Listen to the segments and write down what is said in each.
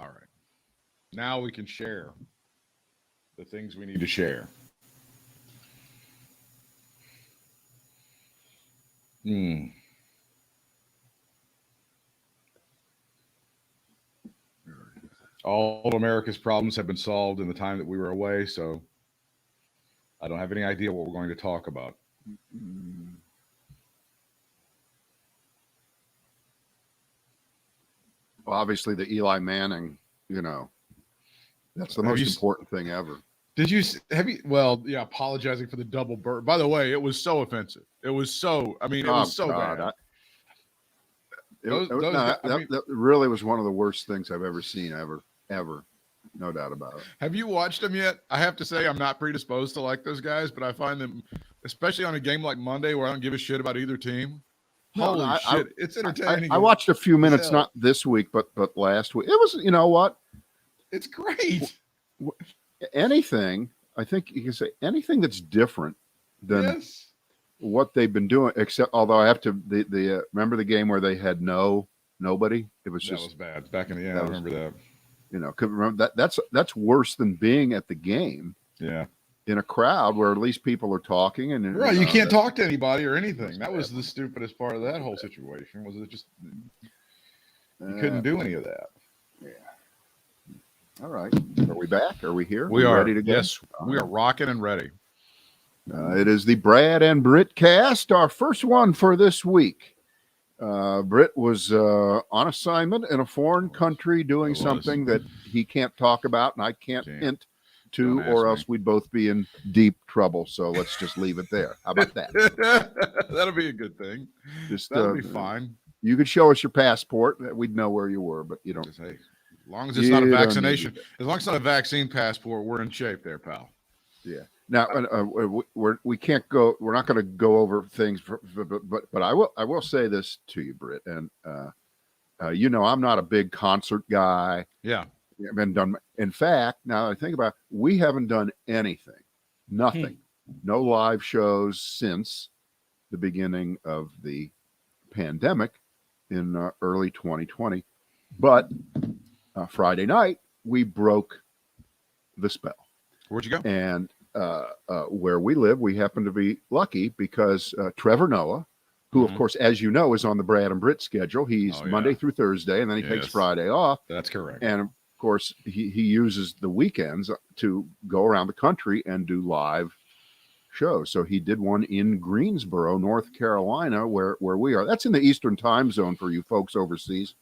All right. Now we can share the things we need to share. All of America's problems have been solved in the time that we were away, so I don't have any idea what we're going to talk about. Well, obviously, the Eli Manning, that's the most important thing ever. Apologizing for the double bird. By the way, it was so offensive. It was so bad. That really was one of the worst things I've ever seen, ever. No doubt about it. Have you watched them yet? I have to say I'm not predisposed to like those guys, but I find them, especially on a game like Monday where I don't give a shit about either team. Holy shit, it's entertaining. I watched a few minutes, not this week, but last week. It was, you know what? It's great. Anything, I think you can say anything that's different than what they've been doing, except, although I have to, remember the game where they had nobody? It was just. That was bad. Back in the end, I remember that. Remember that's worse than being at the game. Yeah. In a crowd where at least people are talking and right, you can't talk to anybody or anything. That was the stupidest part of that whole situation. Was it just you couldn't do any of that? Yeah. All right, are we back? Are we here? We are ready to go? Yes, we are rocking and ready. It is the Brad and Britt cast, our first one for this week. Britt was on assignment in a foreign country doing something that he can't talk about, and I can't hint to, or else we'd both be in deep trouble. So let's just leave it there. How about that? That'll be a good thing. That'll be fine. You could show us your passport. We'd know where you were, but you don't. As long as it's not a vaccination, as long as it's not a vaccine passport, we're in shape there, pal. Yeah. Now we can't go. We're not going to go over things, but I will say this to you, Britt, and I'm not a big concert guy. Yeah. I've been done. In fact, now that I think about it, we haven't done anything, nothing, no live shows since the beginning of the pandemic in early 2020. But Friday night, we broke the spell. Where'd you go? And where we live, we happen to be lucky because Trevor Noah, who, of course, as you know, is on the Brad and Britt schedule. He's Monday through Thursday, and then he takes Friday off. That's correct. And of course, he uses the weekends to go around the country and do live shows. So he did one in Greensboro, North Carolina, where we are. That's in the Eastern time zone for you folks overseas.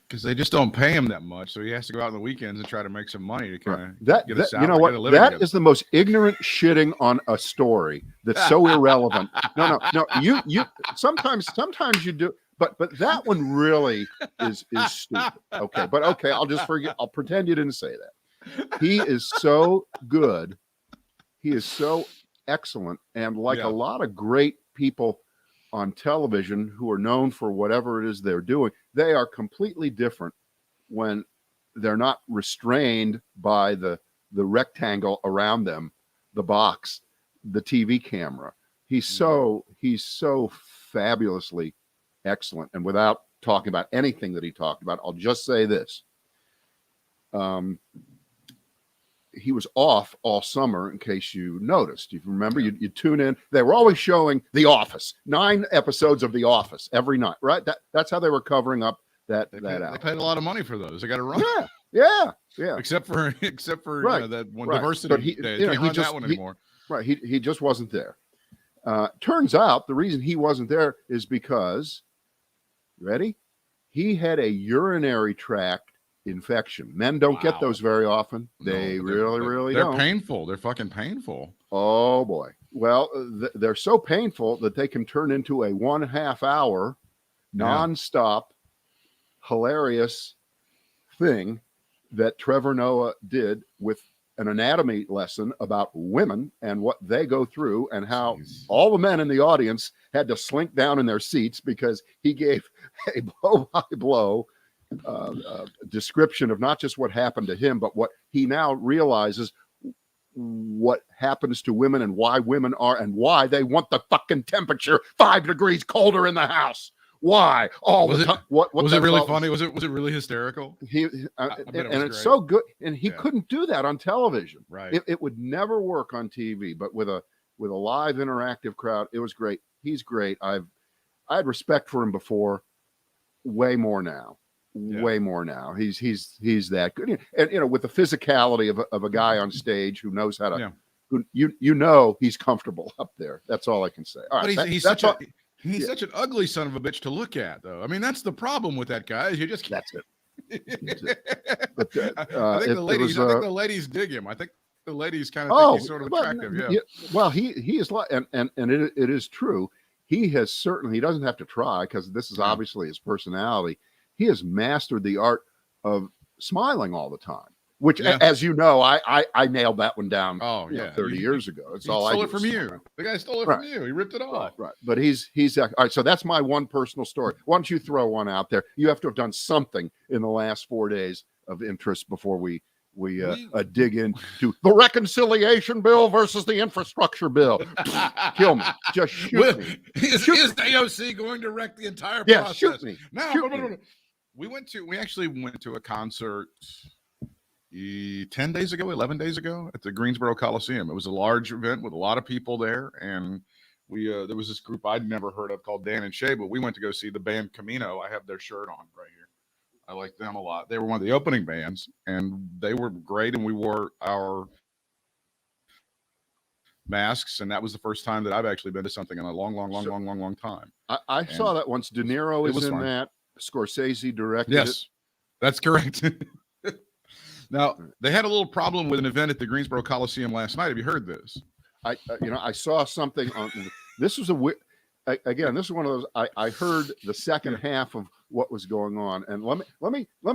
Because they just don't pay him that much, so he has to go out on the weekends and try to make some money to kind of get a salary. You know what? That is the most ignorant shitting on a story that's so irrelevant. No. You sometimes you do, but that one really is stupid. Okay, but okay, I'll just forget. I'll pretend you didn't say that. He is so good. He is so excellent, and like a lot of great people on television who are known for whatever it is they're doing, they are completely different when they're not restrained by the rectangle around them, the box, the TV camera. He's so fabulously excellent. And without talking about anything that he talked about, I'll just say this. He was off all summer, in case you noticed. If you remember, you tune in. They were always showing The Office, 9 episodes of The Office every night, right? That's how they were covering up that out. They paid a lot of money for those. They got to run. Yeah. Except for that one diversity but he can't run that one anymore. He just wasn't there. Turns out the reason he wasn't there is because, ready? He had a urinary tract infection. Men don't get those very often. They really don't. They're painful. They're fucking painful. Oh boy. Well, they're so painful that they can turn into a 1.5 hour nonstop hilarious thing that Trevor Noah did with an anatomy lesson about women and what they go through and how all the men in the audience had to slink down in their seats because he gave a blow-by-blow description of not just what happened to him, but what he now realizes what happens to women and why women are and why they want the fucking temperature 5 degrees colder in the house. Why all Was the it- time? What Was the it really hell- funny? Was it really hysterical? and bet it was it's great. so good, and he Yeah. couldn't do that on television. Right. It would never work on TV, but with a live interactive crowd, it was great. He's great. I had respect for him before, way more now. Yeah. Way more now. He's that good, and with the physicality of a guy on stage who knows how to. Yeah. Who he's comfortable up there. That's all I can say. All right, But he's that's such all. he's such an ugly son of a bitch to look at, though. I mean, that's the problem with that guy. Is you just That's it. But, I think the ladies dig him. I think the ladies kind of think he's sort of attractive. Yeah. Well, he is like, and it is true. He has certainly, he doesn't have to try, because this is obviously his personality. He has mastered the art of smiling all the time, which, as you know, I nailed that one down. 30 years ago. That's all I stole it from you. The guy stole it from you. He ripped it off. Right. But he's all right. So that's my one personal story. Why don't you throw one out there? You have to have done something in the last 4 days of interest before we dig into the reconciliation bill versus the infrastructure bill. Kill me. Just shoot me. Is AOC going to wreck the entire process? Shoot me. No, Shoot me. We actually went to a concert 11 days ago at the Greensboro Coliseum. It was a large event with a lot of people there, and there was this group I'd never heard of called Dan and Shay, but we went to go see the band Camino. I have their shirt on right here. I like them a lot. They were one of the opening bands, and they were great, and we wore our masks, and that was the first time that I've actually been to something in a long time. I saw that once. De Niro is in fun. that. Scorsese directed Yes, that's correct. Now, they had a little problem with an event at the Greensboro Coliseum last night. Have you heard this? I saw something on this was again, this is one of those I heard the second half of what was going on, and let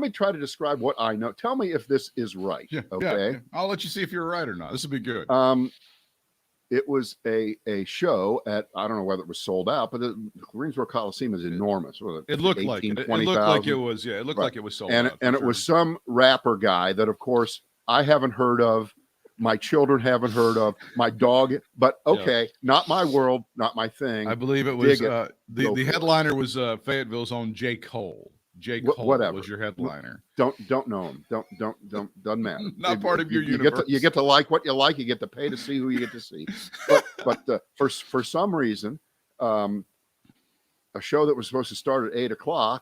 me try to describe what I know. Tell me if this is right. Okay. I'll let you see if you're right or not. This will be good. It was a show at, I don't know whether it was sold out, but the Greensboro Coliseum is enormous. It looked like it. It looked like it was. Yeah, it looked like it was sold out. And it was some rapper guy that, of course, I haven't heard of. My children haven't heard of. My dog, but okay, not my world, not my thing. I believe it was the headliner was Fayetteville's own J. Cole. J. Cole was your headliner. Don't know him. Doesn't matter. Not part of your universe. You get to like what you like. You get to pay to see who you get to see. But for some reason, a show that was supposed to start at 8:00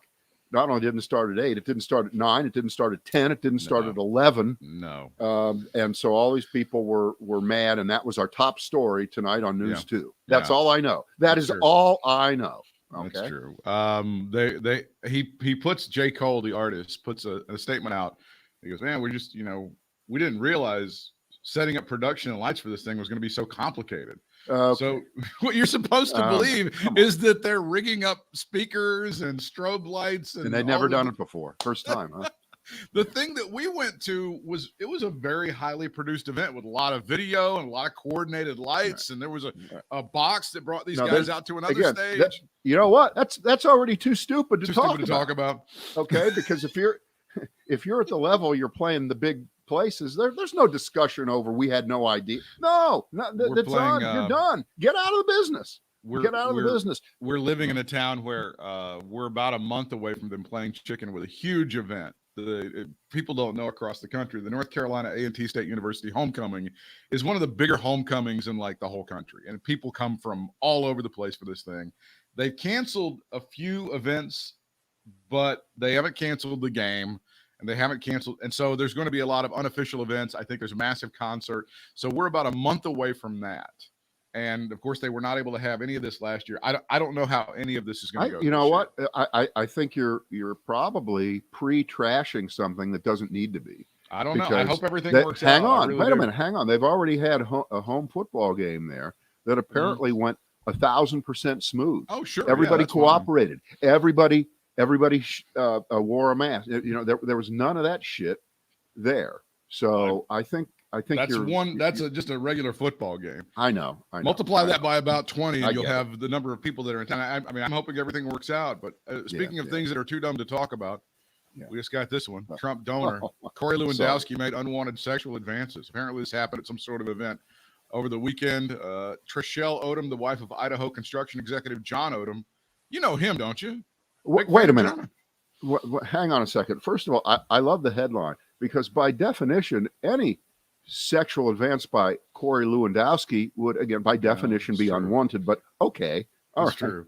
not only didn't start at 8, it didn't start at 9, it didn't start at 10, it didn't start at 11. No. And so all these people were mad, and that was our top story tonight on News 2. That's all I know. That's all I know. Okay. That's true. He puts J. Cole, the artist, puts a statement out. He goes, man, we didn't realize setting up production and lights for this thing was going to be so complicated. So what you're supposed to believe is that they're rigging up speakers and strobe lights, and they'd never done it before. First time, huh? The thing that we went to was a very highly produced event with a lot of video and a lot of coordinated lights, and there was a box that brought these guys out to another stage. You know what? That's already too stupid to talk about. Okay, because if you're at the level you're playing the big places, there's no discussion over we had no idea. No, that's on. You're done. Get out of the business. Get out of the business. We're living in a town where we're about a month away from them playing chicken with a huge event. People don't know across the country, the North Carolina A&T State University homecoming is one of the bigger homecomings in like the whole country, and people come from all over the place for this thing. They've canceled a few events, but they haven't canceled the game. And they haven't canceled. And so there's going to be a lot of unofficial events. I think there's a massive concert. So we're about a month away from that. And of course, they were not able to have any of this last year. I don't know how any of this is going to go. You know what? I think you're probably pre-trashing something that doesn't need to be. I don't know. I hope everything works out. Hang on. Wait a minute. Hang on. They've already had a home football game there that apparently went 1,000% smooth. Oh, sure. Everybody cooperated. Fine. Everybody wore a mask. There was none of that shit there. So I think that's just a regular football game. I know. Multiply that by about 20, and you'll have the number of people that are in town. I mean, I'm hoping everything works out. But speaking of things that are too dumb to talk about, we just got this one. Trump donor Corey Lewandowski made unwanted sexual advances. Apparently, this happened at some sort of event over the weekend. Trishelle Odom, the wife of Idaho construction executive John Odom, you know him, don't you? Wait a minute. Hang on a second. First of all, I love the headline because by definition, any sexual advance by Corey Lewandowski would, again, by definition, be unwanted. But okay, all right. True.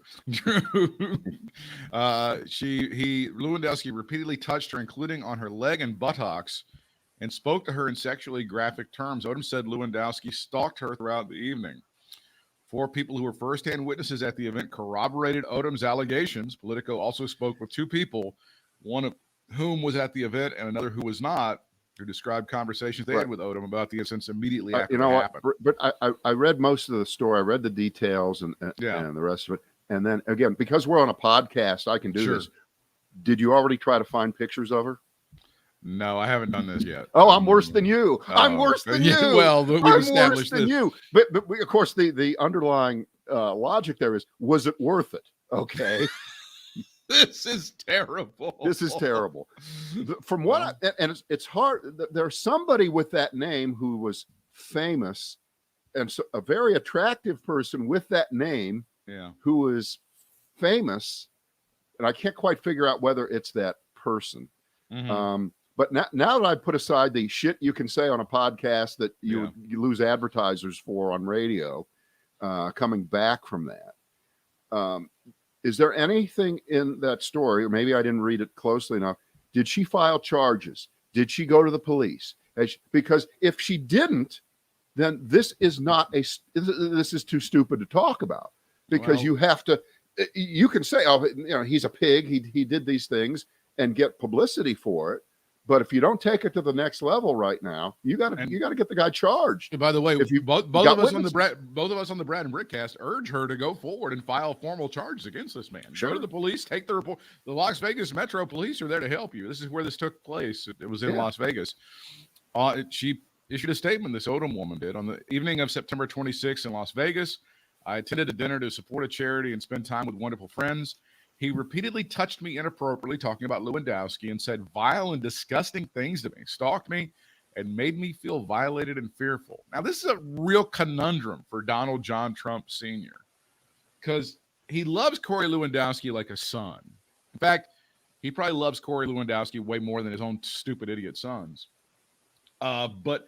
Lewandowski repeatedly touched her, including on her leg and buttocks, and spoke to her in sexually graphic terms. Odom said Lewandowski stalked her throughout the evening. 4 people who were firsthand witnesses at the event corroborated Odom's allegations. Politico also spoke with 2 people, one of whom was at the event and another who was not, who described conversations they had with Odom about the incidents immediately after it happened. But I read most of the story. I read the details and the rest of it. And then, again, because we're on a podcast, I can do this. Did you already try to find pictures of her? No, I haven't done this yet. Oh, I'm worse than you. I'm worse than you. Well, we've established worse than you. But of course, the underlying logic there is, was it worth it? Okay. This is terrible. This is terrible. From what it's hard. There's somebody with that name who was famous, and so a very attractive person with that name, who is famous, and I can't quite figure out whether it's that person. Mm-hmm. But now that I put aside the shit you can say on a podcast that you lose advertisers for on radio, coming back from that. Is there anything in that story, or maybe I didn't read it closely enough? Did she file charges? Did she go to the police? Because if she didn't, then this is too stupid to talk about. Because you have to, you can say, oh, he's a pig. He did these things and get publicity for it. But if you don't take it to the next level right now, you got to get the guy charged. By the way, if both of us on the Brad and Britt cast urge her to go forward and file formal charges against this man. Go to the police, take the report. The Las Vegas Metro Police are there to help you. This is where this took place. It was in Las Vegas. She issued a statement, this Odom woman did, on the evening of September 26th in Las Vegas. I attended a dinner to support a charity and spend time with wonderful friends. He repeatedly touched me inappropriately, talking about Lewandowski, and said vile and disgusting things to me, stalked me, and made me feel violated and fearful. Now, this is a real conundrum for Donald John Trump Sr. because he loves Corey Lewandowski like a son. In fact, he probably loves Corey Lewandowski way more than his own stupid idiot sons. But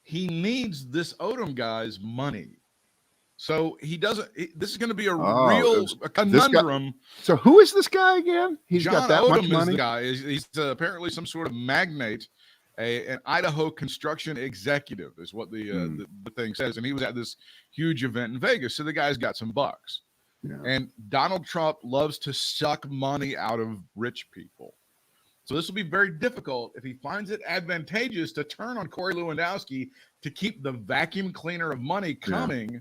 he needs this Odom guy's money. So he doesn't. This is going to be a conundrum. So who is this guy again? He's John got that Odom much money. Is the guy. He's apparently some sort of magnate, an Idaho construction executive, is what the thing says. And he was at this huge event in Vegas, so the guy's got some bucks. Yeah. And Donald Trump loves to suck money out of rich people. So this will be very difficult if he finds it advantageous to turn on Corey Lewandowski to keep the vacuum cleaner of money coming. Yeah.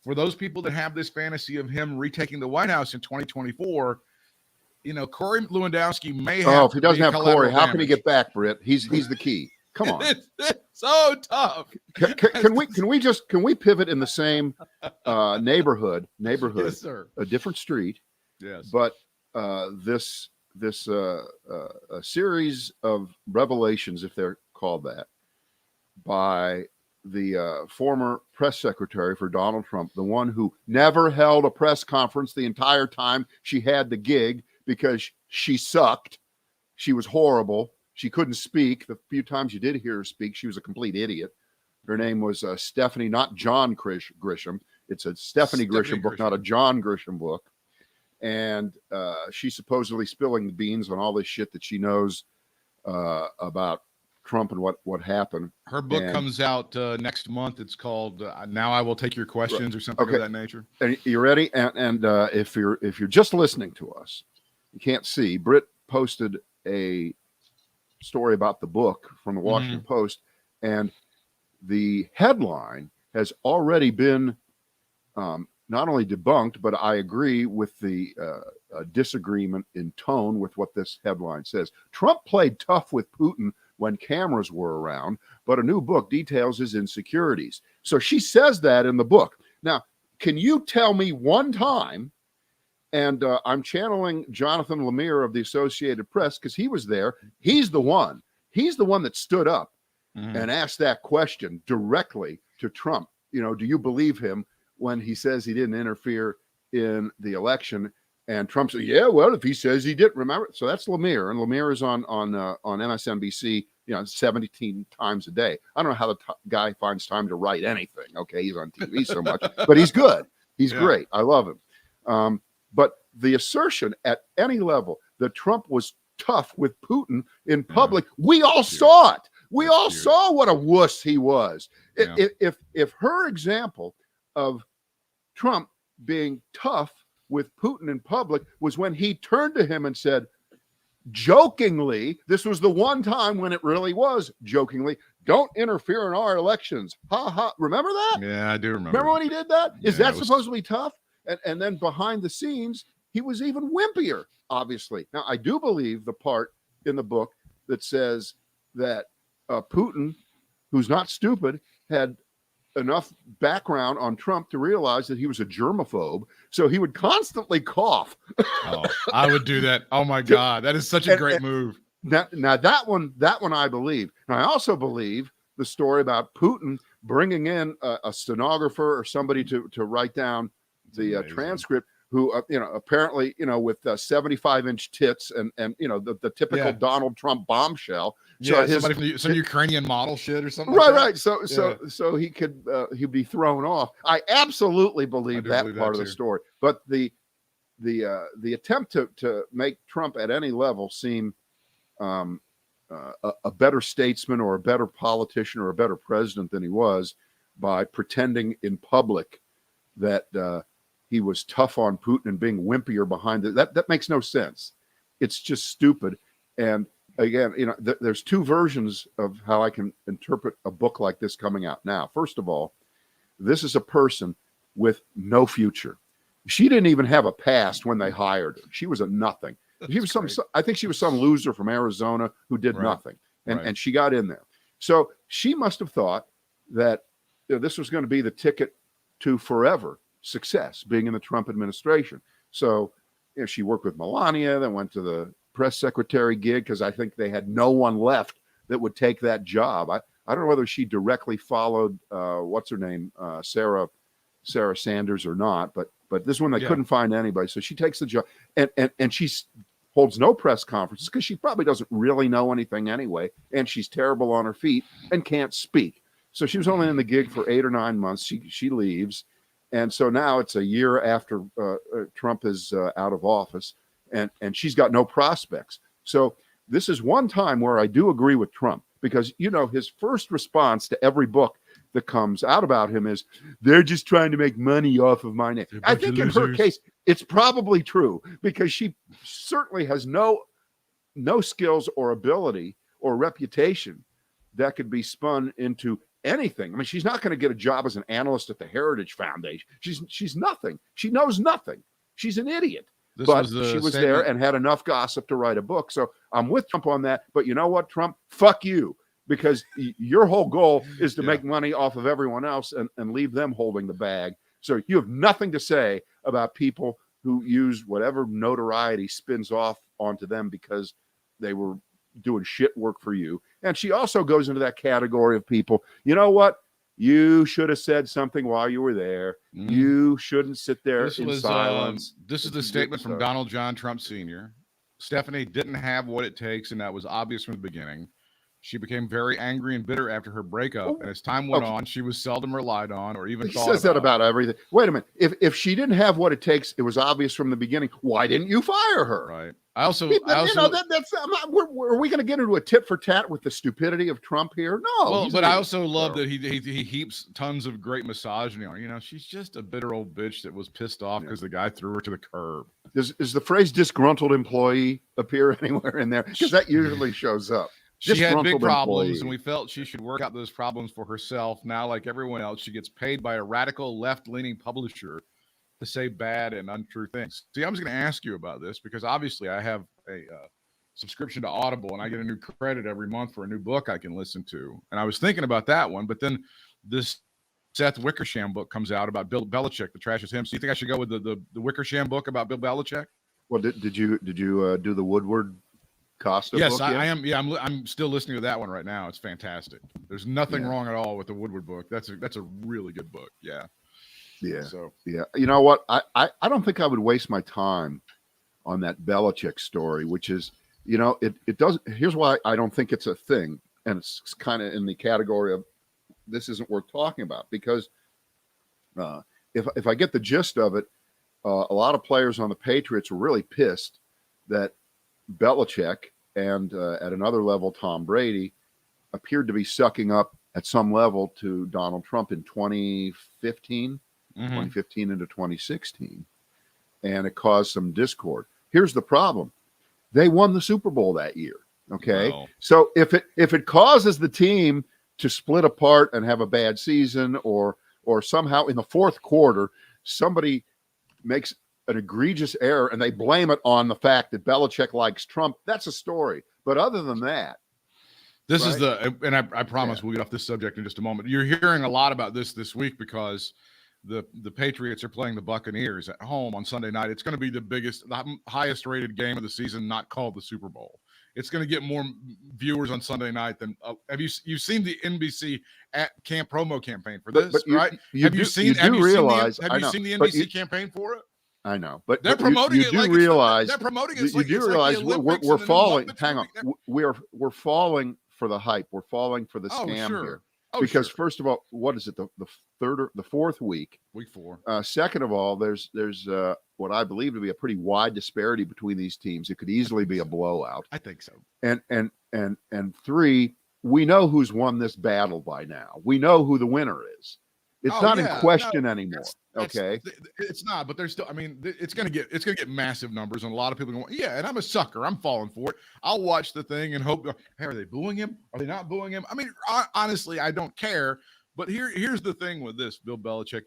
For those people that have this fantasy of him retaking the White House in 2024, Corey Lewandowski may have. Oh, if he doesn't have Corey, how can he get back, Britt? He's the key. Come on. It's so tough. Can we pivot in the same neighborhood? Yes, sir. A different street. Yes. But this series of revelations, if they're called that, by the former press secretary for Donald Trump, the one who never held a press conference the entire time she had the gig because she sucked. She was horrible. She couldn't speak. The few times you did hear her speak, she was a complete idiot. Her name was Stephanie, not John Grisham. It's a Stephanie Grisham book, not a John Grisham book. And she's supposedly spilling the beans on all this shit that she knows about Trump and what happened. Her book comes out next month. It's called "Now I Will Take Your Questions" or something of that nature. And you ready? And if you're just listening to us, you can't see. Britt posted a story about the book from the Washington Post, and the headline has already been not only debunked, but I agree with the disagreement in tone with what this headline says. Trump played tough with Putin when cameras were around, but a new book details his insecurities. So she says that in the book. Now, can you tell me one time, and I'm channeling Jonathan Lemire of the Associated Press because he was there. He's the one that stood up and asked that question directly to Trump. Do you believe him when he says he didn't interfere in the election And Trump said, "Yeah, well, if he says he did, remember." So that's Lemire, and Lemire is on MSNBC, 17 times a day. I don't know how the guy finds time to write anything. Okay, he's on TV so much, but he's good. He's great. I love him. But the assertion at any level that Trump was tough with Putin in public, we all saw it. We all saw what a wuss he was. If her example of Trump being tough with Putin in public was when he turned to him and said, jokingly, this was the one time when it really was jokingly, "Don't interfere in our elections." Ha ha. Remember that? Yeah, I do remember. Remember when he did that? Is that supposed to be tough? And then behind the scenes, he was even wimpier, obviously. Now, I do believe the part in the book that says that Putin, who's not stupid, had enough background on Trump to realize that he was a germaphobe. So he would constantly cough. Oh, I would do that. Oh my God. That is such a great move. Now that one I believe. Now I also believe the story about Putin bringing in a stenographer or somebody to write down the transcript, who apparently with 75-inch tits and the typical Donald Trump bombshell. So somebody from some Ukrainian model shit or something. Right. So he could he'd be thrown off. I absolutely believe that part of the story. But the attempt to make Trump at any level seem a better statesman or a better politician or a better president than he was by pretending in public that he was tough on Putin and being wimpier behind it. That makes no sense. It's just stupid. And again, there's two versions of how I can interpret a book like this coming out now. First of all, this is a person with no future. She didn't even have a past when they hired her. She was a nothing. She was I think she was some loser from Arizona who did nothing, and she got in there. So she must have thought that this was going to be the ticket to forever success, being in the Trump administration. So she worked with Melania, then went to the press secretary gig because I think they had no one left that would take that job. I don't know whether she directly followed what's her name, Sarah Sanders or not, but this one they couldn't find anybody. So she takes the job, and she holds no press conferences because she probably doesn't really know anything anyway, and she's terrible on her feet and can't speak. So she was only in the gig for 8 or 9 months. She leaves, and so now it's a year after Trump is out of office, and she's got no prospects. So this is one time where I do agree with Trump, because his first response to every book that comes out about him is, "They're just trying to make money off of my name." I think in her case, it's probably true, because she certainly has no skills or ability or reputation that could be spun into anything. I mean, she's not going to get a job as an analyst at the Heritage Foundation. She's nothing. She knows nothing. She's an idiot. But she was there and had enough gossip to write a book. So I'm with Trump on that. But you know what, Trump? Fuck you. Because your whole goal is to make money off of everyone else and leave them holding the bag. So you have nothing to say about people who use whatever notoriety spins off onto them because they were doing shit work for you. And she also goes into that category of people, you know what? You should have said something while you were there. You shouldn't sit there in silence. This is the statement from Donald John Trump Sr. Stephanie didn't have what it takes, and that was obvious from the beginning. She became very angry and bitter after her breakup, and as time went on, she was seldom relied on or even thought about. He says that about everything. Wait a minute. If she didn't have what it takes, it was obvious from the beginning. Why didn't you fire her? Right. I also are we going to get into a tit for tat with the stupidity of Trump here? No. Well, but I also love that he heaps tons of great misogyny on her. She's just a bitter old bitch that was pissed off because the guy threw her to the curb. Does the phrase disgruntled employee appear anywhere in there? Because that usually shows up. She had big problems, and we felt she should work out those problems for herself. Now, like everyone else, she gets paid by a radical left-leaning publisher to say bad and untrue things. See, I was going to ask you about this because obviously I have a subscription to Audible, and I get a new credit every month for a new book I can listen to. And I was thinking about that one, but then this Seth Wickersham book comes out about Bill Belichick, the trash is him. So you think I should go with the Wickersham book about Bill Belichick? Well, did you do the Woodward Costa yes, book? I am. Yeah, I'm still listening to that one right now. It's fantastic. There's nothing wrong at all with the Woodward book. That's a really good book. Yeah. So you know what? I don't think I would waste my time on that Belichick story, which is, it doesn't. Here's why I don't think it's a thing, and it's kind of in the category of this isn't worth talking about, because if I get the gist of it, a lot of players on the Patriots were really pissed that Belichick and at another level Tom Brady appeared to be sucking up at some level to Donald Trump in 2015 into 2016, and it caused some discord. Here's the problem: they won the Super Bowl that year. Okay, Wow. So if it causes the team to split apart and have a bad season, or somehow in the fourth quarter somebody makes an egregious error and they blame it on the fact that Belichick likes Trump, that's a story. But other than that, this right? is and I promise we'll get off this subject in just a moment. You're hearing a lot about this week because the Patriots are playing the Buccaneers at home on Sunday night. It's going to be the highest rated game of the season, not called the Super Bowl. It's going to get more viewers on Sunday night than you've seen the NBC camp promo campaign for this, right? Have you seen the NBC campaign for it? I know, but they're promoting it like they're promoting it. You do realize we're falling. Hang on, we're falling for the hype. We're falling for the scam here. Because first of all, what is it? The fourth week? Week 4. Second of all, there's what I believe to be a pretty wide disparity between these teams. It could easily be a blowout. I think so. And 3, we know who's won this battle by now. We know who the winner is. It's not in question anymore. Okay, it's not, but there's still. I mean, it's gonna get massive numbers, and a lot of people going, yeah. And I'm a sucker. I'm falling for it. I'll watch the thing and hope. Hey, are they booing him? Are they not booing him? I mean, honestly, I don't care. But here's the thing with this: Bill Belichick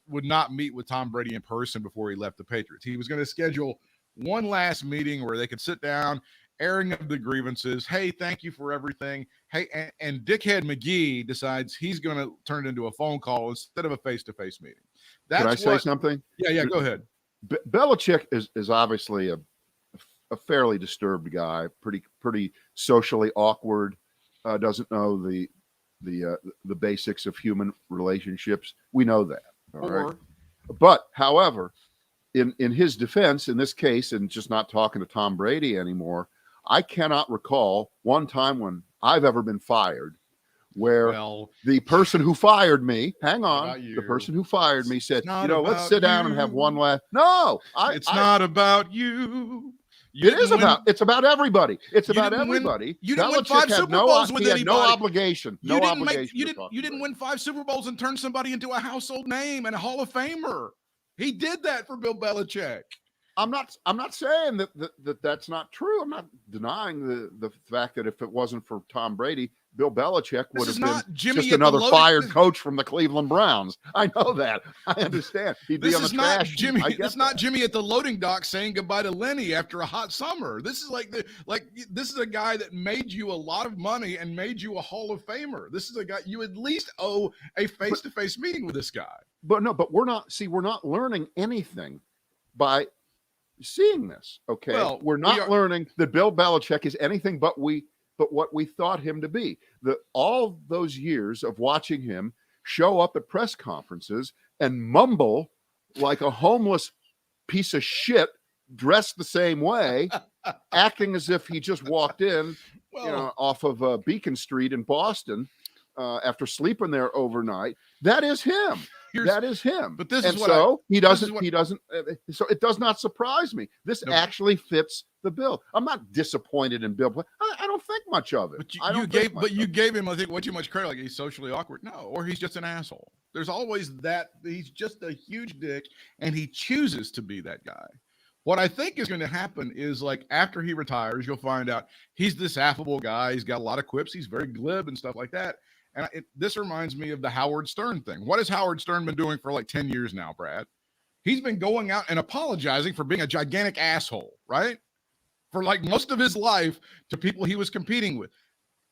would not meet with Tom Brady in person before he left the Patriots. He was going to schedule one last meeting where they could sit down, airing of the grievances. Hey, thank you for everything. Hey, and Dickhead McGee decides he's going to turn it into a phone call instead of a face-to-face meeting. Can I say something? Yeah, go ahead. Belichick is obviously a fairly disturbed guy, pretty socially awkward, doesn't know the basics of human relationships. We know that. All right. But however, in his defense, in this case, and just not talking to Tom Brady anymore, I cannot recall one time when I've ever been fired where the person who fired me, the person who fired me said, let's sit down and have one last. No, it's not about you. It's about everybody. It's about everybody. You didn't win 5 Super Bowls with anybody. No obligation. You didn't win 5 Super Bowls and turn somebody into a household name and a Hall of Famer. He did that for Bill Belichick. I'm not saying that's not true. I'm not denying the fact that if it wasn't for Tom Brady, Bill Belichick would have been just another fired coach from the Cleveland Browns. I know that. I understand. He'd be on the trash heap. It's not Jimmy at the loading dock saying goodbye to Lenny after a hot summer. This is this is a guy that made you a lot of money and made you a Hall of Famer. This is a guy you at least owe a face-to-face meeting with this guy. But we're not learning anything by seeing this. Okay. Well, we're not learning that Bill Belichick is anything but what we thought him to be. All those years of watching him show up at press conferences and mumble like a homeless piece of shit dressed the same way, acting as if he just walked in, off of Beacon Street in Boston after sleeping there overnight. That is him. That is him. But this and is what so he doesn't. So it does not surprise me. This actually fits the bill. I'm not disappointed in Bill. I don't think much of it. But you gave him, I think, way too much credit. Like he's socially awkward. No, or he's just an asshole. There's always that. He's just a huge dick, and he chooses to be that guy. What I think is going to happen is, like, after he retires, you'll find out he's this affable guy. He's got a lot of quips. He's very glib and stuff like that. And this reminds me of the Howard Stern thing. What has Howard Stern been doing for like 10 years now, Brad? He's been going out and apologizing for being a gigantic asshole, right? For like most of his life to people he was competing with.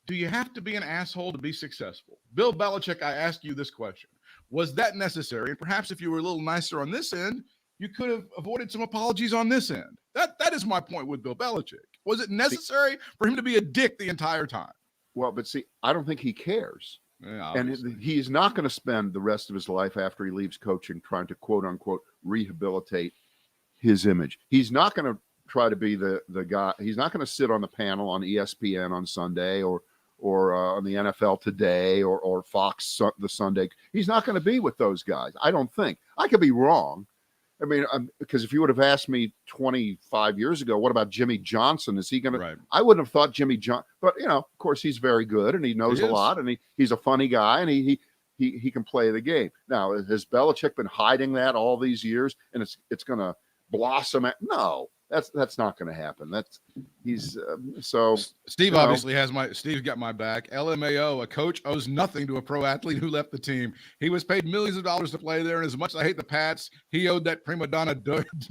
Do you have to be an asshole to be successful? Bill Belichick, I asked you this question. Was that necessary? And perhaps if you were a little nicer on this end, you could have avoided some apologies on this end. That is my point with Bill Belichick. Was it necessary for him to be a dick the entire time? Well, but see, I don't think he cares. Yeah, and he's not going to spend the rest of his life after he leaves coaching trying to, quote unquote, rehabilitate his image. He's not going to try to be the guy. He's not going to sit on the panel on ESPN on Sunday or on the NFL Today or Fox the Sunday. He's not going to be with those guys. I don't think. I could be wrong. I mean, because if you would have asked me 25 years ago, what about Jimmy Johnson? Is he going to? I wouldn't have thought Jimmy Johnson. But of course, he's very good and he knows a lot and he's a funny guy and he can play the game. Now, has Belichick been hiding that all these years and it's going to blossom? No, that's not going to happen. So Steve obviously Steve's got my back. LMAO, a coach owes nothing to a pro athlete who left the team. He was paid millions of dollars to play there, and as much as I hate the Pats, he owed that prima donna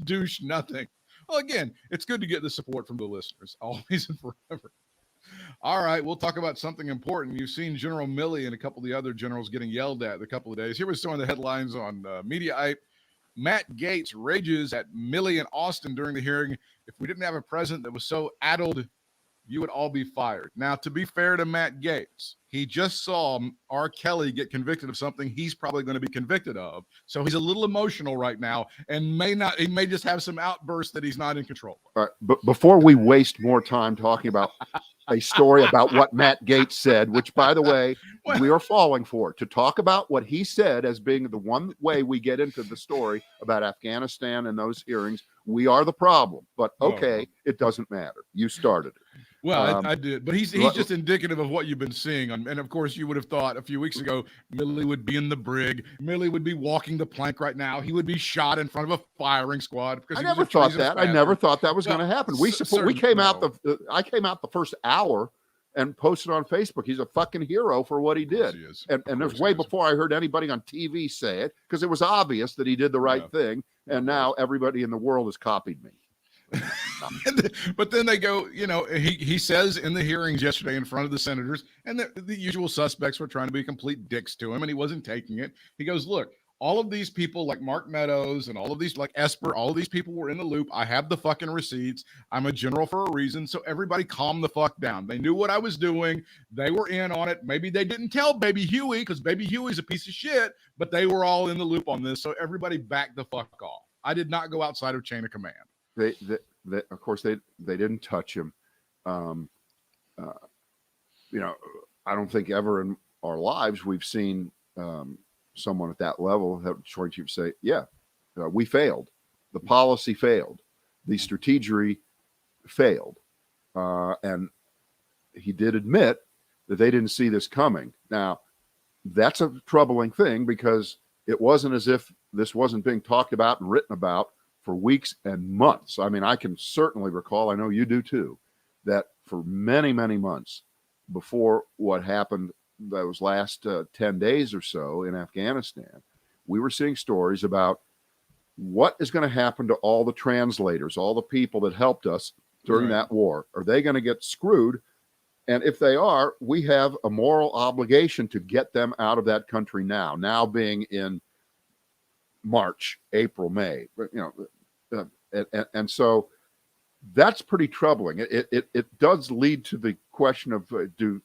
douche nothing. Well, again, it's good to get the support from the listeners, always and forever. All right, we'll talk about something important. You've seen General Milley and a couple of the other generals getting yelled at a couple of days. Here was some of the headlines on Mediaite. Matt Gaetz rages at Milley and Austin during the hearing. If we didn't have a president that was so addled, you would all be fired. Now, to be fair to Matt Gaetz, he just saw R. Kelly get convicted of something he's probably going to be convicted of. So he's a little emotional right now and he may just have some outbursts that he's not in control of. All right, but before we waste more time talking about a story about what Matt Gaetz said, which, by the way, we are falling for, to talk about what he said as being the one way we get into the story about Afghanistan and those hearings. We are the problem, but okay, it doesn't matter. You started it. Well, I did, but he's just indicative of what you've been seeing. And of course, you would have thought a few weeks ago, Milley would be in the brig. Milley would be walking the plank right now. He would be shot in front of a firing squad. Because I never thought that. I never thought that was going to happen. I came out the first hour and posted on Facebook. He's a fucking hero for what he did. And it was way before I heard anybody on TV say it, because it was obvious that he did the right thing. And now everybody in the world has copied me. But then they go, he says in the hearings yesterday in front of the senators, and the usual suspects were trying to be complete dicks to him, and he wasn't taking it. He goes, look, all of these people like Mark Meadows and all of these like Esper, all of these people were in the loop. I have the fucking receipts. I'm a general for a reason. So everybody calm the fuck down. They knew what I was doing. They were in on it. Maybe they didn't tell Baby Huey because Baby Huey's a piece of shit, but they were all in the loop on this. So everybody back the fuck off. I did not go outside of chain of command. Of course, they didn't touch him. I don't think ever in our lives we've seen someone at that level have Joint Chief say, we failed. The policy failed. The strategy failed. And he did admit that they didn't see this coming. Now, that's a troubling thing because it wasn't as if this wasn't being talked about and written about for weeks and months. I mean, I can certainly recall, I know you do too, that for many, many months before what happened those last 10 days or so in Afghanistan, we were seeing stories about what is going to happen to all the translators, all the people that helped us during that war. Are they going to get screwed? And if they are, we have a moral obligation to get them out of that country now being in March, April, May, and so that's pretty troubling. It does lead to the question of do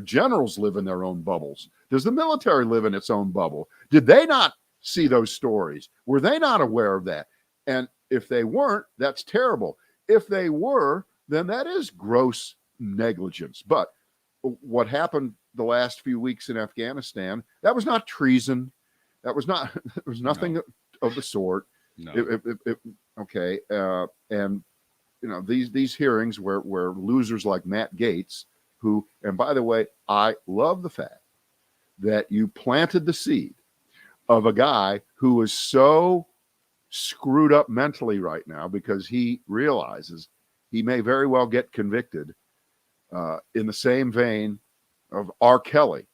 generals live in their own bubbles? Does the military live in its own bubble? Did they not see those stories? Were they not aware of that? And if they weren't, that's terrible. If they were, then that is gross negligence. But what happened the last few weeks in Afghanistan, that was not treason. That was not. There was nothing of the sort. No. Okay. And these hearings where losers like Matt Gaetz, who, and by the way, I love the fact that you planted the seed of a guy who is so screwed up mentally right now because he realizes he may very well get convicted in the same vein of R. Kelly,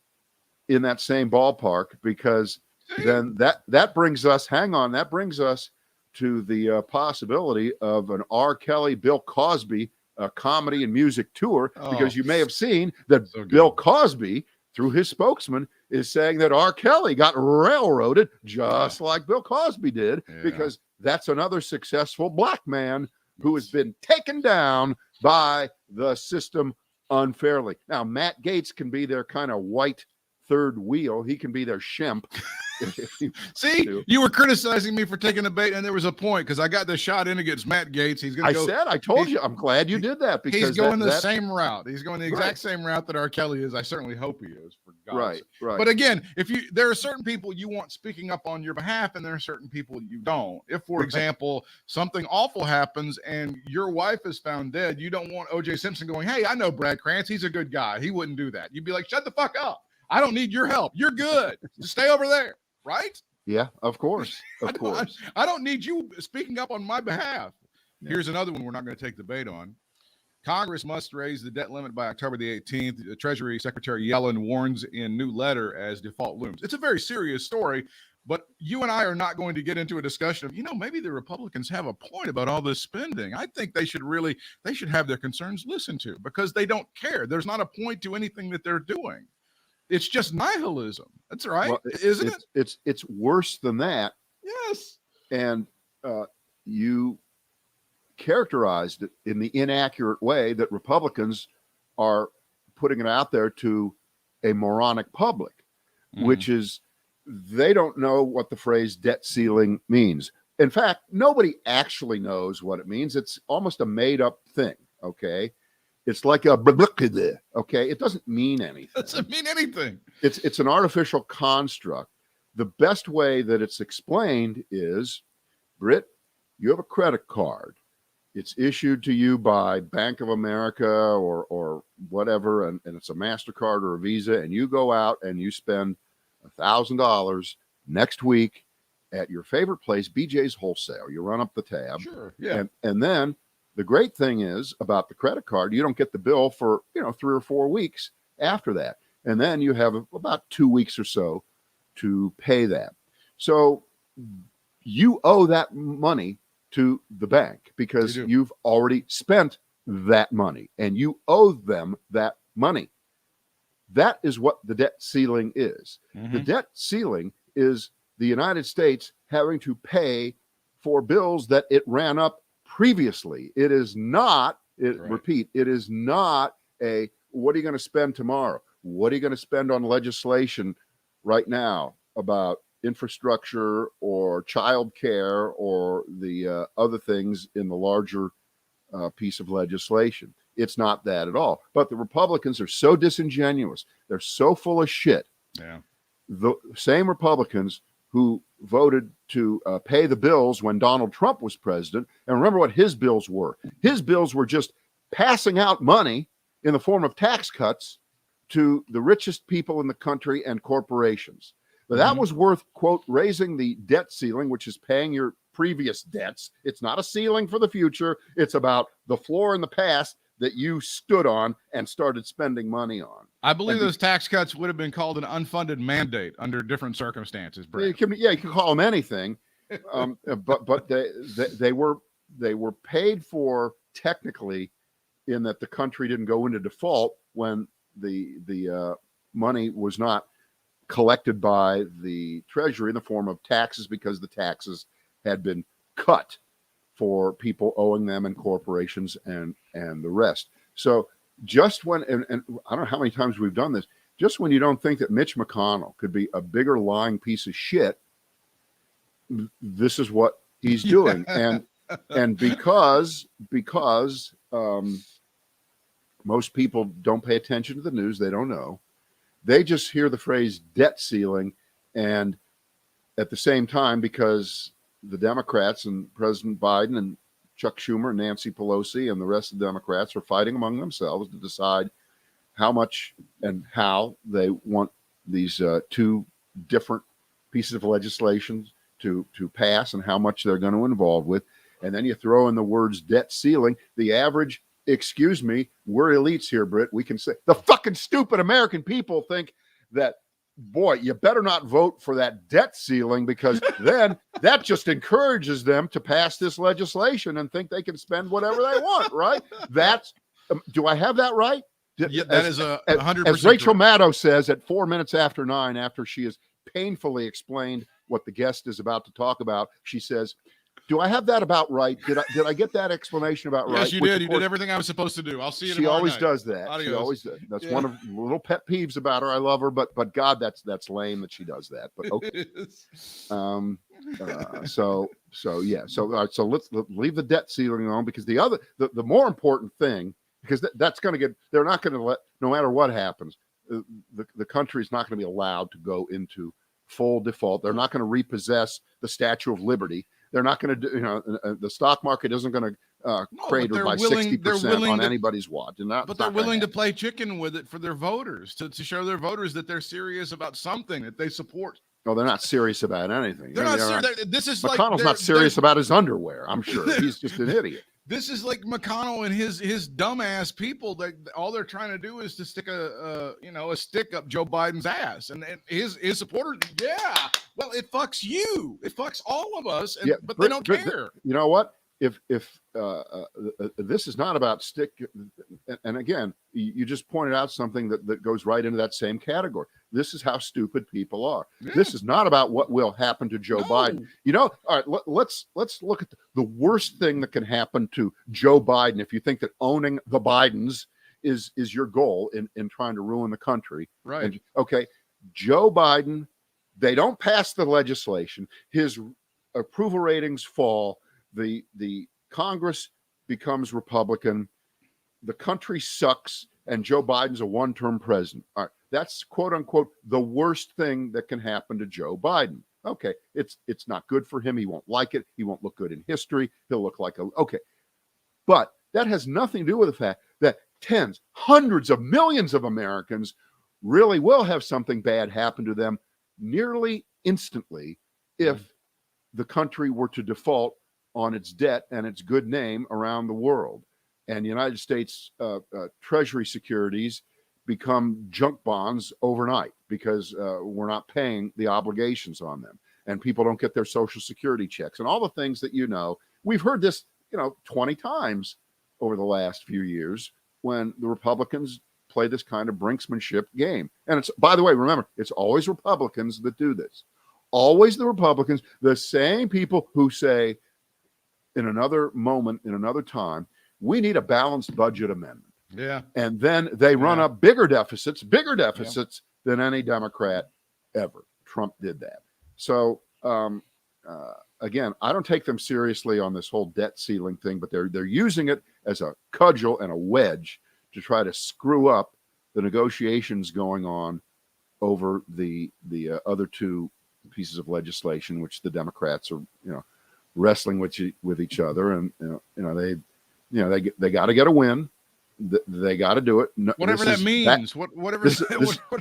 in that same ballpark, because then that brings us, that brings us to the possibility of an R. Kelly, Bill Cosby comedy and music tour, because you may have seen that Bill Cosby, through his spokesman, is saying that R. Kelly got railroaded just like Bill Cosby did, because that's another successful black man who has been taken down by the system unfairly. Now, Matt Gaetz can be their kind of white third wheel. He can be their shemp. See, you were criticizing me for taking the bait, and there was a point because I got the shot in against Matt Gaetz. He's going to go. I told you. I'm glad you did that because he's going the same route. He's going the exact same route that R. Kelly is. I certainly hope he is. For God's sake. Right. But again, there are certain people you want speaking up on your behalf, and there are certain people you don't. If, for example, something awful happens and your wife is found dead, you don't want O.J. Simpson going, "Hey, I know Brad Krantz. He's a good guy. He wouldn't do that." You'd be like, "Shut the fuck up. I don't need your help. You're good. Just stay over there." Right? Yeah, of course. I don't need you speaking up on my behalf. Yeah. Here's another one we're not going to take the bait on. Congress must raise the debt limit by October the 18th. Treasury Secretary Yellen warns in new letter as default looms. It's a very serious story, but you and I are not going to get into a discussion of, maybe the Republicans have a point about all this spending. I think they should have their concerns listened to because they don't care. There's not a point to anything that they're doing. It's just nihilism. That's right, well, isn't it? It's worse than that. Yes. And you characterized it in the inaccurate way that Republicans are putting it out there to a moronic public, which is they don't know what the phrase debt ceiling means. In fact, nobody actually knows what it means. It's almost a made-up thing, okay? It's like a okay. It doesn't mean anything. It doesn't mean anything. It's an artificial construct. The best way that it's explained is, Britt, you have a credit card. It's issued to you by Bank of America or whatever, and it's a MasterCard or a Visa, and you go out and you spend $1,000 next week at your favorite place, BJ's Wholesale. You run up the tab. Sure. Yeah. And then the great thing is about the credit card, you don't get the bill for, 3 or 4 weeks after that. And then you have about 2 weeks or so to pay that. So you owe that money to the bank because you've already spent that money and you owe them that money. That is what the debt ceiling is. The debt ceiling is the United States having to pay for bills that it ran up previously. It is not, repeat, it is not what are you going to spend tomorrow? What are you going to spend on legislation right now about infrastructure or child care or the other things in the larger piece of legislation? It's not that at all. But the Republicans are so disingenuous. They're so full of shit. Yeah. The same Republicans who voted to pay the bills when Donald Trump was president. And remember what his bills were. His bills were just passing out money in the form of tax cuts to the richest people in the country and corporations. But that was worth, quote, raising the debt ceiling, which is paying your previous debts. It's not a ceiling for the future. It's about the floor in the past that you stood on and started spending money on. I believe those tax cuts would have been called an unfunded mandate under different circumstances. You can call them anything, but they were paid for technically in that the country didn't go into default when the money was not collected by the Treasury in the form of taxes because the taxes had been cut for people owing them and corporations and the rest. So just when, and I don't know how many times we've done this, just when you don't think that Mitch McConnell could be a bigger lying piece of shit, this is what he's doing. And because most people don't pay attention to the news, they don't know. They just hear the phrase debt ceiling, and at the same time, because the Democrats and President Biden and Chuck Schumer and Nancy Pelosi and the rest of the Democrats are fighting among themselves to decide how much and how they want these two different pieces of legislation to pass and how much they're going to involve with. And then you throw in the words debt ceiling. The average, excuse me, we're elites here, Britt. We can say the fucking stupid American people think that, boy, you better not vote for that debt ceiling because then that just encourages them to pass this legislation and think they can spend whatever they want, right? That's, do I have that right? Yeah, that is 100%. As Rachel Maddow says at 4 minutes after 9, after she has painfully explained what the guest is about to talk about, she says, Do I have that about right? Did I get that explanation about right? Yes, you did. You did everything I was supposed to do. I'll see you She tomorrow always night. does that. Adios. She always does. That's one of the little pet peeves about her. I love her, but God, that's lame that she does that. But okay. So yeah. So all right. So let's leave the debt ceiling alone, because the more important thing, because that's going to get. They're not going to let, no matter what happens, the country is not going to be allowed to go into full default. They're not going to repossess the Statue of Liberty. They're not going to do, the stock market isn't going to crater by 60% on anybody's watch. But they're willing to play chicken with it for their voters, to show their voters that they're serious about something that they support. No, they're not serious about anything. They're not serious. This is McConnell's not serious about his underwear. I'm sure he's just an idiot. This is like McConnell and his dumbass people that all they're trying to do is to stick a stick up Joe Biden's ass, and his supporters. Yeah, well, it fucks you. It fucks all of us. But they don't care. You know what? If this is not about stick, and again, you just pointed out something that goes right into that same category. This is how stupid people are. Yeah. This is not about what will happen to Joe Biden. All right, let's look at the worst thing that can happen to Joe Biden if you think that owning the Bidens is your goal in trying to ruin the country. Right. And, okay, Joe Biden, they don't pass the legislation. His approval ratings fall. The Congress becomes Republican. The country sucks, and Joe Biden's a one-term president. All right. That's quote unquote the worst thing that can happen to Joe Biden. Okay, it's not good for him. He won't like it. He won't look good in history. He'll look like okay. But that has nothing to do with the fact that tens, hundreds of millions of Americans really will have something bad happen to them nearly instantly if the country were to default on its debt and its good name around the world. And the United States Treasury securities become junk bonds overnight because we're not paying the obligations on them, and people don't get their Social Security checks and all the things that we've heard this 20 times over the last few years when the Republicans play this kind of brinksmanship game. And it's, by the way, remember, it's always Republicans that do this. Always the Republicans, the same people who say in another moment, in another time, we need a balanced budget amendment. Yeah. And then they run up bigger deficits than any Democrat ever. Trump did that. So, again, I don't take them seriously on this whole debt ceiling thing, but they're using it as a cudgel and a wedge to try to screw up the negotiations going on over the other two pieces of legislation, which the Democrats are, wrestling with each other. And, they got to get a win. They got to do it. Whatever that means.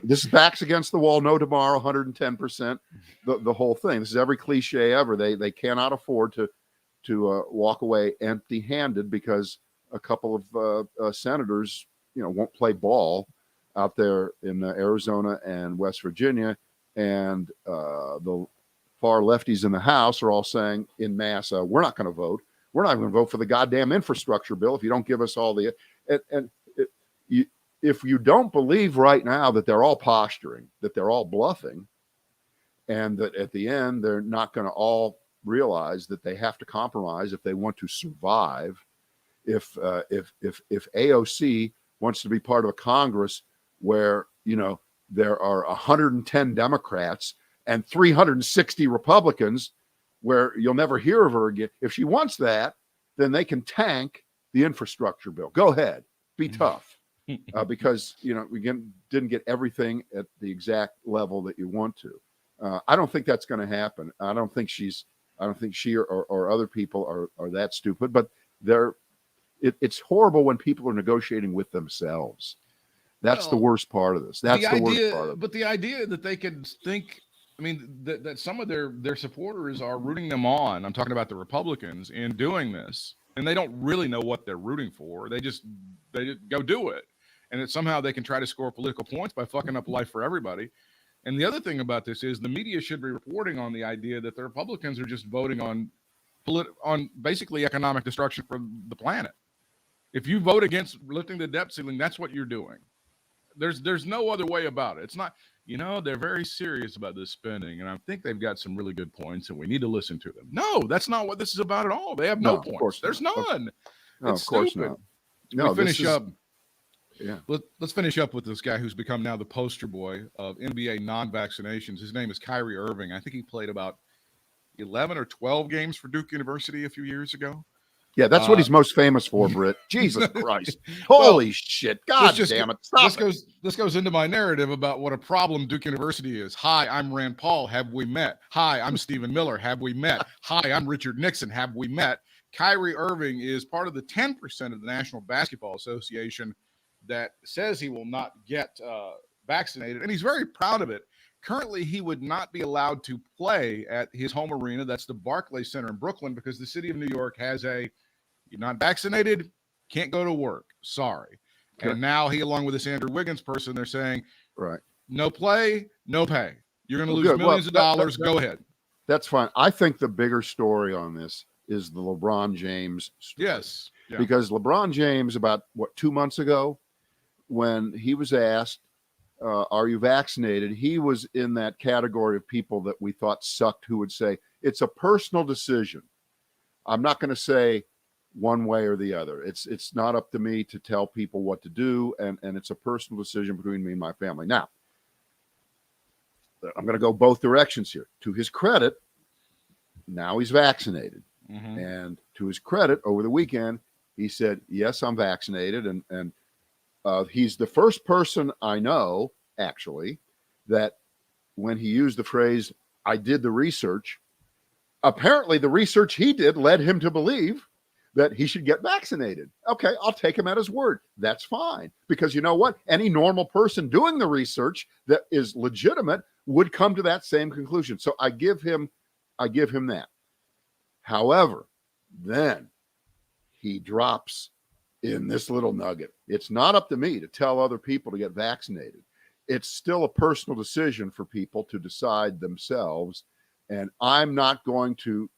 This backs against the wall. No tomorrow. 110%. The whole thing. This is every cliche ever. They cannot afford to walk away empty-handed because a couple of senators, won't play ball out there in Arizona and West Virginia, and the far lefties in the House are all saying in mass, "We're not going to vote. We're not going to vote for the goddamn infrastructure bill if you don't give us all the." If you don't believe right now that they're all posturing, that they're all bluffing, and that at the end they're not going to all realize that they have to compromise if they want to survive, if AOC wants to be part of a Congress where there are 110 Democrats and 360 Republicans, where you'll never hear of her again. If she wants that, then they can tank the infrastructure bill. Go ahead. Be tough, because we didn't get everything at the exact level that you want to. I don't think that's going to happen. I don't think she or other people are that stupid. But it's horrible when people are negotiating with themselves. That's the worst part of this. That's the worst part of it. But the idea that they could think, that some of their supporters are rooting them on. I'm talking about the Republicans in doing this, and they don't really know what they're rooting for. They just go do it, and that somehow they can try to score political points by fucking up life for everybody. And the other thing about this is the media should be reporting on the idea that the Republicans are just voting on basically economic destruction for the planet. If you vote against lifting the debt ceiling, that's what you're doing. There's no other way about it. It's not. they're very serious about this spending, and I think they've got some really good points, and we need to listen to them. No, that's not what this is about at all. They have no Of points. course There's not. none. No, It's of course stupid. not. No, We finish up. Yeah. Let's finish up with this guy who's become now the poster boy of NBA non-vaccinations. His name is Kyrie Irving. I think he played about 11 or 12 games for Duke University a few years ago. Yeah, that's what he's most famous for, Britt. Jesus Christ. Holy shit. God damn it. Stop This goes into my narrative about what a problem Duke University is. Hi, I'm Rand Paul. Have we met? Hi, I'm Stephen Miller. Have we met? Hi, I'm Richard Nixon. Have we met? Kyrie Irving is part of the 10% of the National Basketball Association that says he will not get vaccinated, and he's very proud of it. Currently, he would not be allowed to play at his home arena. That's the Barclays Center in Brooklyn, because the city of New York has you're not vaccinated, can't go to work. Sorry. Okay. And now he, along with this Andrew Wiggins person, they're saying, right. No play, no pay. You're going to lose millions of dollars. Go ahead. That's fine. I think the bigger story on this is the LeBron James story. Yes. Yeah. Because LeBron James, about 2 months ago, when he was asked, are you vaccinated? He was in that category of people that we thought sucked, who would say, it's a personal decision. I'm not going to say one way or the other. It's not up to me to tell people what to do, and it's a personal decision between me and my family. Now, I'm going to go both directions here. To his credit, now he's vaccinated. Mm-hmm. And to his credit, over the weekend, he said, yes, I'm vaccinated. And he's the first person I know, actually, that when he used the phrase, I did the research, apparently the research he did led him to believe that he should get vaccinated. Okay, I'll take him at his word. That's fine. Because you know what? Any normal person doing the research that is legitimate would come to that same conclusion. So I give him that. However, then he drops in this little nugget. It's not up to me to tell other people to get vaccinated. It's still a personal decision for people to decide themselves. And I'm not going to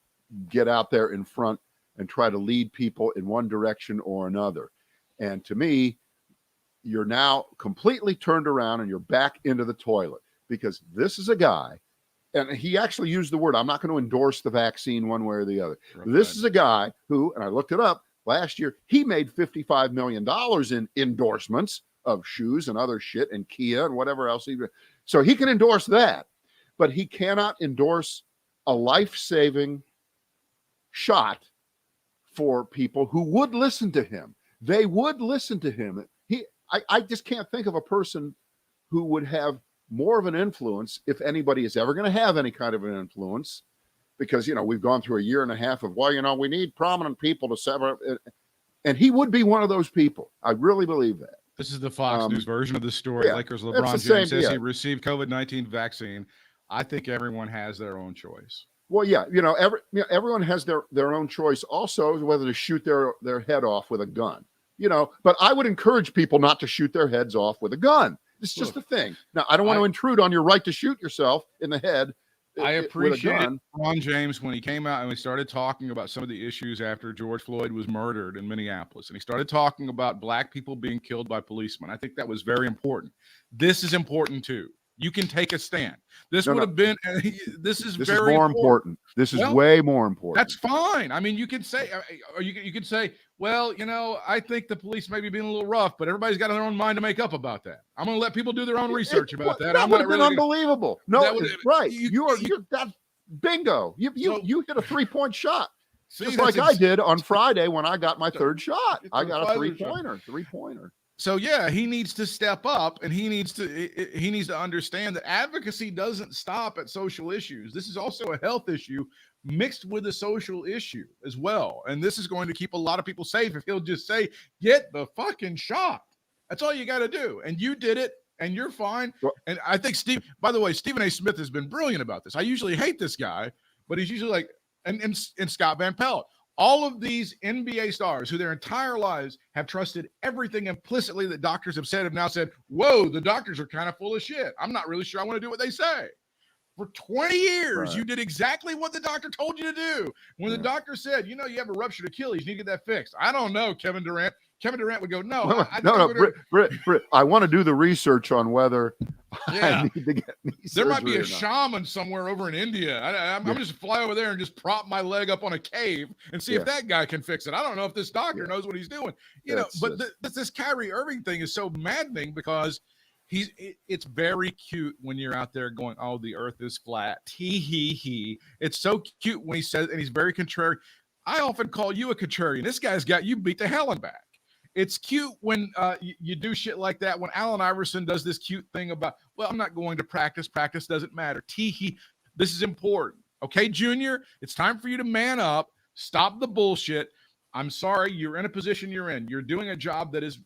get out there in front and try to lead people in one direction or another. And to me, you're now completely turned around and you're back into the toilet, because this is a guy, and he actually used the word, I'm not going to endorse the vaccine one way or the other. Okay. This is a guy who, and I looked it up, last year, he made $55 million in endorsements of shoes and other shit and Kia and whatever else. So he can endorse that, but he cannot endorse a life-saving shot for people who would listen to him. They would listen to him. I just can't think of a person who would have more of an influence, if anybody is ever going to have any kind of an influence, because, we've gone through a year and a half of, we need prominent people to sever. And he would be one of those people. I really believe that. This is the Fox News version of the story. Yeah, Lakers LeBron James says he received COVID-19 vaccine. I think everyone has their own choice. Well, yeah, everyone has their own choice also, whether to shoot their head off with a gun, but I would encourage people not to shoot their heads off with a gun. It's just a thing. Now, I don't want to intrude on your right to shoot yourself in the head. I appreciated LeBron James when he came out and we started talking about some of the issues after George Floyd was murdered in Minneapolis. And he started talking about black people being killed by policemen. I think that was very important. This is important too. You can take a stand. This would have been. This is very more important. This is way more important. That's fine. I mean, you can say, or you can say, well, I think the police may be being a little rough, but everybody's got their own mind to make up about that. I'm going to let people do their own research about that. That would have been unbelievable. No, right. You're that bingo. You hit a 3-point shot. Just like I did on Friday when I got my third shot. I got a three-pointer. So yeah, he needs to step up, and he needs to understand that advocacy doesn't stop at social issues. This is also a health issue mixed with a social issue as well. And this is going to keep a lot of people safe if he'll just say, get the fucking shot. That's all you got to do. And you did it, and you're fine. And I think by the way, Stephen A. Smith has been brilliant about this. I usually hate this guy, but he's usually like, and Scott Van Pelt. All of these NBA stars who their entire lives have trusted everything implicitly that doctors have said have now said, whoa, the doctors are kind of full of shit. I'm not really sure I want to do what they say. For 20 years, you did exactly what the doctor told you to do. When the doctor said, you have a ruptured Achilles, you need to get that fixed. I don't know, Kevin Durant. Kevin Durant would go, no, No, I no, think we're Britt, I want to do the research on whether Yeah. I need to get knee there might be surgery a or not. shaman somewhere over in India. I'm Yeah. going to just fly over there and just prop my leg up on a cave and see Yeah. if that guy can fix it. I don't know if this doctor knows what he's doing. But this Kyrie Irving thing is so maddening because it's very cute when you're out there going, oh, the earth is flat. He. It's so cute when he says, and he's very contrary. I often call you a contrarian. This guy's got you beat the hell and back. It's cute when you do shit like that. When Allen Iverson does this cute thing about, well, I'm not going to practice. Practice doesn't matter. This is important. Okay, Junior, it's time for you to man up. Stop the bullshit. I'm sorry, you're in a position you're in. You're doing a job that is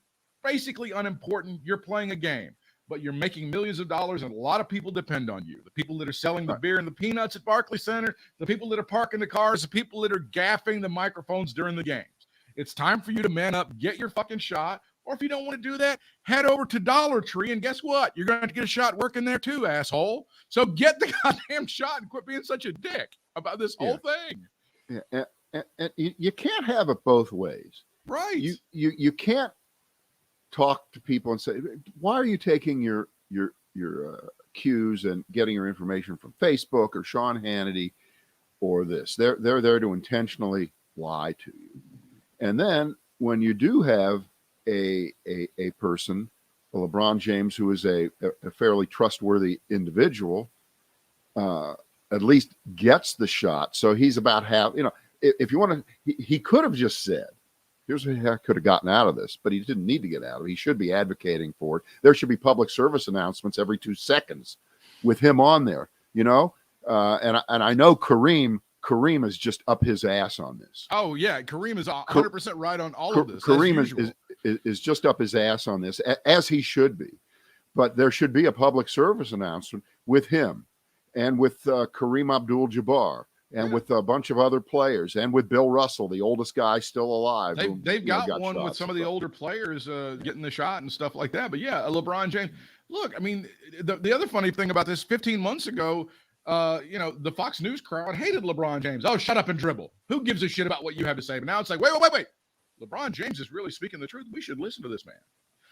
basically unimportant. You're playing a game, but you're making millions of dollars, and a lot of people depend on you. The people that are selling the beer and the peanuts at Barclays Center, the people that are parking the cars, the people that are gaffing the microphones during the games. It's time for you to man up, get your fucking shot, or if you don't want to do that, head over to Dollar Tree, and guess what? You're going to have to get a shot working there too, asshole. So get the goddamn shot and quit being such a dick about this whole thing. Yeah, and you can't have it both ways. Right. You can't talk to people and say, why are you taking your cues and getting your information from Facebook or Sean Hannity or this? They're there to intentionally lie to you. And then when you do have a person, LeBron James, who is a fairly trustworthy individual, at least gets the shot. So he's about half, if you want to, he could have just said, here's what I could have gotten out of this, but he didn't need to get out of it. He should be advocating for it. There should be public service announcements every 2 seconds with him on there, and I know Kareem is just up his ass on this. Oh yeah, Kareem is 100% right on all of this. Kareem is just up his ass on this, as he should be. But there should be a public service announcement with him and with Kareem Abdul-Jabbar and with a bunch of other players and with Bill Russell, the oldest guy still alive. They've got one with some of the older players getting the shot and stuff like that. But yeah, LeBron James. Look, I mean, the other funny thing about this, 15 months ago, the Fox News crowd hated LeBron James. Oh, shut up and dribble. Who gives a shit about what you have to say? But now it's like, wait. LeBron James is really speaking the truth. We should listen to this man.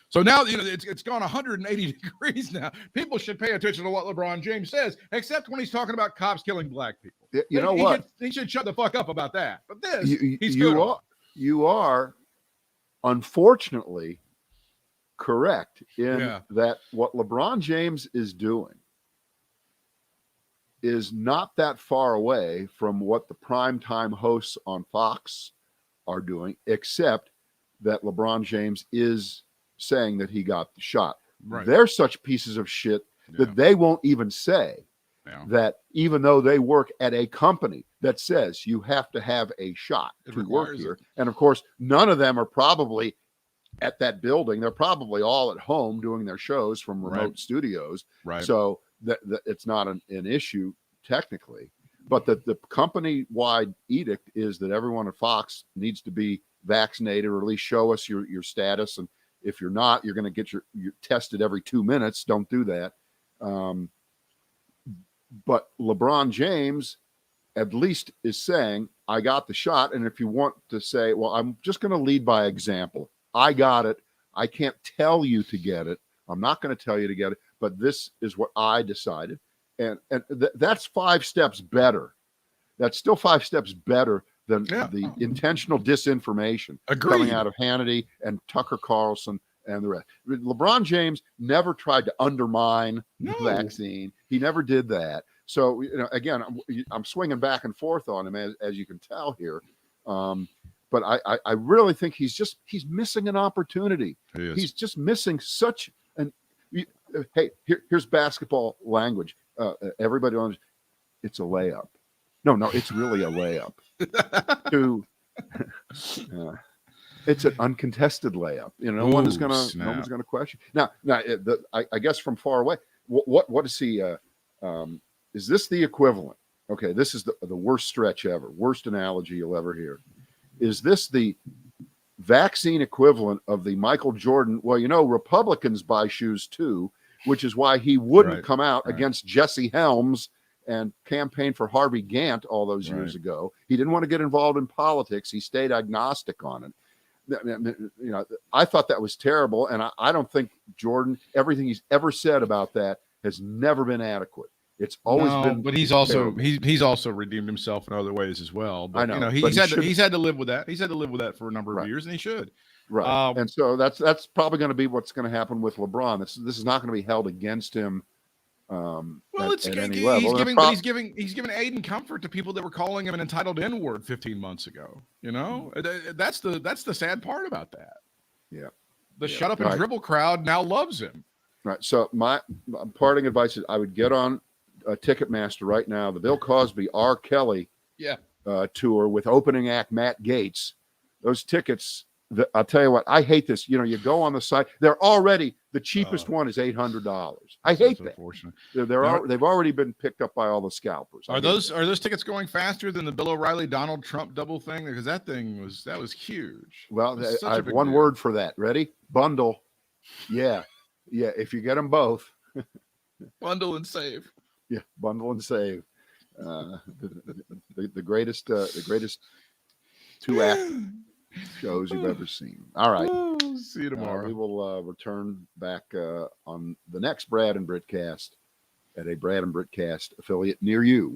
So now, it's gone 180 degrees now. People should pay attention to what LeBron James says, except when he's talking about cops killing black people. He should shut the fuck up about that. But this, he's good. You are, unfortunately, correct in that what LeBron James is doing is not that far away from what the primetime hosts on Fox are doing, except that LeBron James is saying that he got the shot. Right. They're such pieces of shit that they won't even say that, even though they work at a company that says you have to have a shot to work here. And of course, none of them are probably at that building. They're probably all at home doing their shows from remote studios. Right. So that it's not an issue technically, but that the company-wide edict is that everyone at Fox needs to be vaccinated, or at least show us your status. And if you're not, you're going to get your tested every 2 minutes. Don't do that. But LeBron James at least is saying, I got the shot. And if you want to say, well, I'm just going to lead by example. I got it. I can't tell you to get it. I'm not going to tell you to get it, but this is what I decided. And that's 5 steps better. That's still 5 steps better than the intentional disinformation coming out of Hannity and Tucker Carlson and the rest. LeBron James never tried to undermine the vaccine. He never did that. So, again, I'm swinging back and forth on him, as you can tell here. But I really think he's missing an opportunity. He's just missing such an. Hey, here's basketball language. Everybody knows it's a layup. No, it's really a layup. It's an uncontested layup. No one's gonna question. Now, I guess from far away, what is he? Is this the equivalent? Okay, this is the worst stretch ever, worst analogy you'll ever hear. Is this the vaccine equivalent of the Michael Jordan? Well, Republicans buy shoes too, which is why he wouldn't come out against Jesse Helms and campaign for Harvey Gantt all those years ago. He didn't want to get involved in politics. He stayed agnostic on it. I thought that was terrible, and I don't think Jordan, everything he's ever said about that has never been adequate. It's always been, but he's also he's also redeemed himself in other ways as well. But I know, he's had to live with that. He's had to live with that for a number of years, and he should. Right. And so that's probably going to be what's going to happen with LeBron. This is not going to be held against him. At any level. He's giving aid and comfort to people that were calling him an entitled N-word 15 months ago. That's the sad part about that. Yeah. The shut up and dribble crowd now loves him. Right. So my parting advice is I would get on Ticketmaster right now. The Bill Cosby R. Kelly tour with opening act Matt Gaetz. Those tickets. I'll tell you what, I hate this. You go on the site. They're already the cheapest one is $800. I hate that. Unfortunate. They've already been picked up by all the scalpers. Are those tickets going faster than the Bill O'Reilly Donald Trump double thing? Because that was huge. Well, I have one word for that. Ready? Bundle. Yeah. If you get them both, bundle and save. Yeah, bundle and save. The greatest 2-act shows you've ever seen. All right. See you tomorrow. We will return back on the next Brad and Britt cast at a Brad and Britt cast affiliate near you.